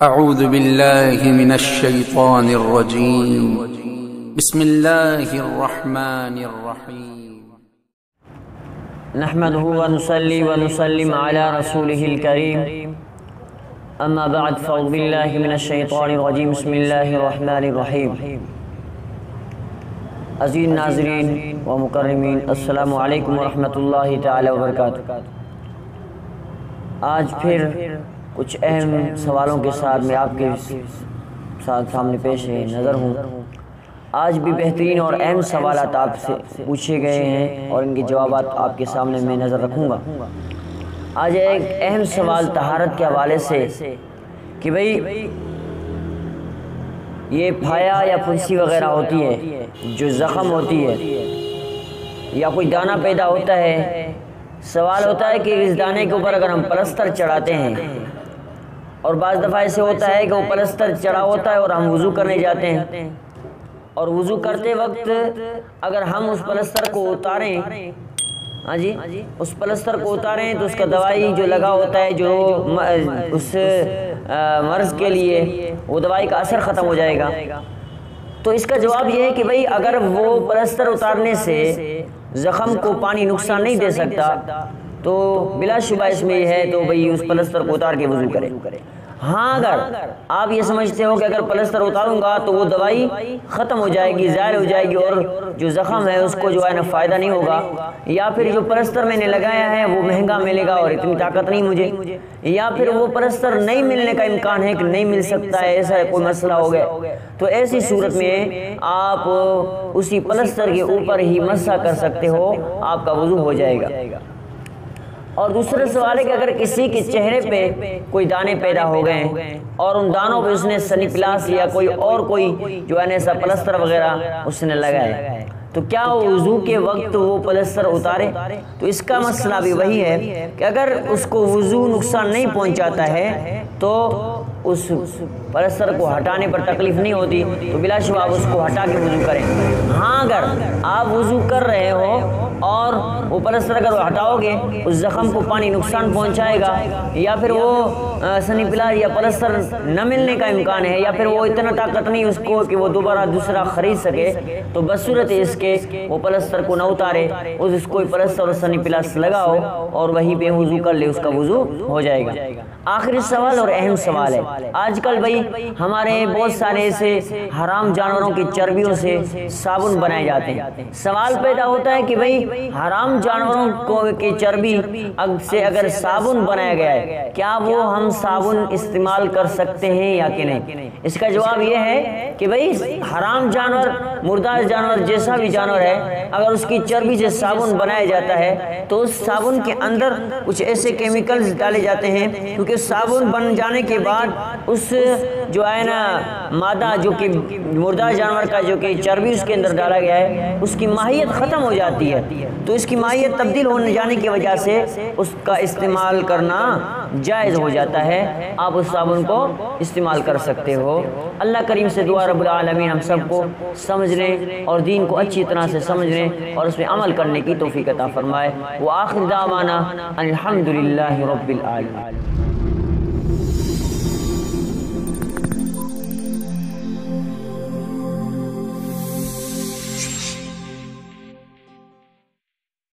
أعوذ بالله من الشيطان الرجيم. بسم الله الرحمن الرحيم. نحمده ونصلي ونسلم على رسوله الكريم. أما بعد فأعوذ بالله من الشيطان الرجيم. بسم الله الرحمن الرحيم. عزیز ناظرین و مکرمین، السلام علیکم ورحمۃ اللہ تعالی وبرکاتہ۔ آج پھر کچھ اہم سوالوں کے ساتھ میں آپ کے سامنے پیش نظر ہوں۔ آج بھی بہترین اور اہم سوالات آپ سے پوچھے گئے ہیں اور ان کے جوابات آپ کے سامنے میں نظر رکھوں گا۔ آج ایک اہم سوال طہارت کے حوالے سے کہ بھئی یہ پھایا یا پھنسی وغیرہ ہوتی ہے، جو زخم ہوتی ہے یا کوئی دانہ پیدا ہوتا ہے، سوال ہوتا ہے کہ اس دانے کے اوپر اگر ہم پلستر چڑھاتے ہیں، اور بعض دفعہ ایسے ہوتا ہے کہ وہ پلستر چڑھا ہوتا ہے اور ہم وضو کرنے جاتے ہیں، اور وضو کرتے وقت اگر ہم اس پلستر کو اتاریں، اس پلستر کو اتاریں تو اس کا دوائی جو لگا ہوتا ہے جو اس مرض کے لیے، وہ دوائی کا اثر ختم ہو جائے گا۔ تو اس کا جواب یہ ہے کہ بھئی اگر وہ پلستر اتارنے سے زخم کو پانی نقصان نہیں دے سکتا تو بلا شبہ اس میں یہ ہے تو بھئی اس پلستر کو اتار کے وضو کرے۔ ہاں، اگر آپ یہ سمجھتے ہو کہ اگر پلستر اتاروں گا تو وہ دوائی ختم ہو جائے گی، ظاہر ہو جائے گی، اور جو زخم ہے اس کو جو ہے نا فائدہ نہیں ہوگا، یا پھر جو پلستر میں نے لگایا ہے وہ مہنگا ملے گا اور اتنی طاقت نہیں مجھے، یا پھر وہ پلستر نہیں ملنے کا امکان ہے کہ نہیں مل سکتا ہے، ایسا کوئی مسئلہ ہو گیا، تو ایسی صورت میں آپ اسی پلستر کے اوپر ہی مسح کر سکتے ہو، آپ کا وضو ہو جائے گا۔ اور دوسرا سوال ہے کہ اگر کسی کے چہرے پہ کوئی دانے پیدا ہو گئے ہیں اور ان دانوں پہ اس نے سنی پلاس یا کوئی جو ہے ایسا پلستر وغیرہ اس نے لگایا، تو کیا وضو کے وقت وہ پلستر اتارے؟ تو اس کا مسئلہ بھی وہی ہے کہ اگر اس کو وضو نقصان نہیں پہنچاتا ہے تو اس پلستر کو ہٹانے پر تکلیف نہیں ہوتی، تو بلا شبہ آپ اس کو ہٹا کے وضو کریں۔ ہاں، اگر آپ وضو کر رہے ہو اور وہ پلستر اگر وہ ہٹاؤ گے اس زخم کو پانی نقصان پہنچائے گا، یا پھر وہ سنی پلاس یا پلستر نہ ملنے کا امکان ہے، یا پھر وہ اتنا طاقت نہیں اس کو کہ وہ دوسرا خرید سکے، تو بصورت اس کے وہ پلستر کو نہ اتارے، اس کو پلستر اور سنی پلاس لگاؤ اور وہیں پہ وضو کر لے، اس کا وضو ہو جائے گا۔ آخری سوال اور اہم سوال ہے، آج کل بھائی ہمارے بہت سارے ایسے حرام جانوروں کی چربیوں سے صابن بنائے جاتے ہیں۔ سوال پیدا ہوتا ہے کہ بھائی حرام جانوروں کی چربی سے اگر صابن بنایا گیا ہے، کیا وہ ہم صابن استعمال کر سکتے ہیں یا کہ نہیں؟ اس کا جواب یہ ہے کہ بھائی حرام جانور، مردار جانور، جیسا بھی جانور ہے، اگر اس کی چربی سے صابن بنایا جاتا ہے تو اس صابن کے اندر کچھ ایسے کیمیکلز ڈالے جاتے ہیں، کیونکہ صابن بن جانے کے بعد اس جو ہے نا مادہ جو کہ مردار جانور کا جو کہ چربی اس کے اندر ڈالا گیا ہے، اس کی ماہیت ختم ہو جاتی ہے، تو اس کی ماہیت تبدیل ہونے جانے کی وجہ سے اس کا استعمال کرنا جائز ہو جاتا ہے، آپ اس صابن کو استعمال کر سکتے ہو۔ اللہ کریم سے دعا رب العالمین ہم سب کو سمجھنے اور دین کو اچھی طرح سے سمجھنے اور اس پہ عمل کرنے کی توفیق عطا فرمائے۔ وآخر دعوانا الحمدللہ رب العالمین۔